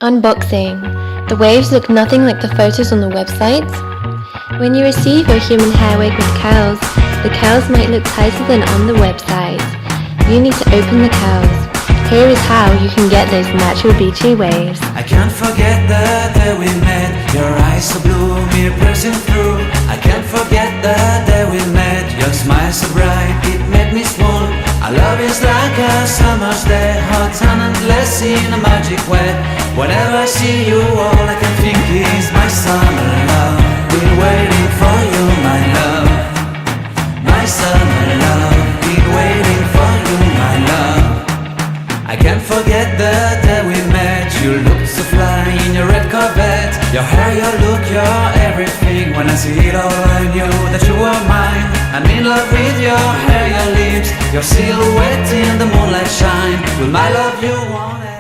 Unboxing. The waves look nothing like the photos on the website. When you receive your human hair wig with curls, the curls might look tighter than on the website. You need to open the curls. Here is how you can get those natural beachy waves. I can't forget the day we met. Your eyes so blue, me piercing through. I can't forget the day we met. Your smile so bright, it made me swoon. Our love is like a summer's day, hot and endless in a magic way. Whenever I see you, all I can think is my summer love. Been waiting for you, my love. My summer love. Been waiting for you, my love. I can't forget the day we met. You looked so fly in your red Corvette. Your hair, your look, your everything. When I see it all, I knew that you were mine. I'm in love with your hair, your lips, your silhouette in the moonlight shine. With my love you want it.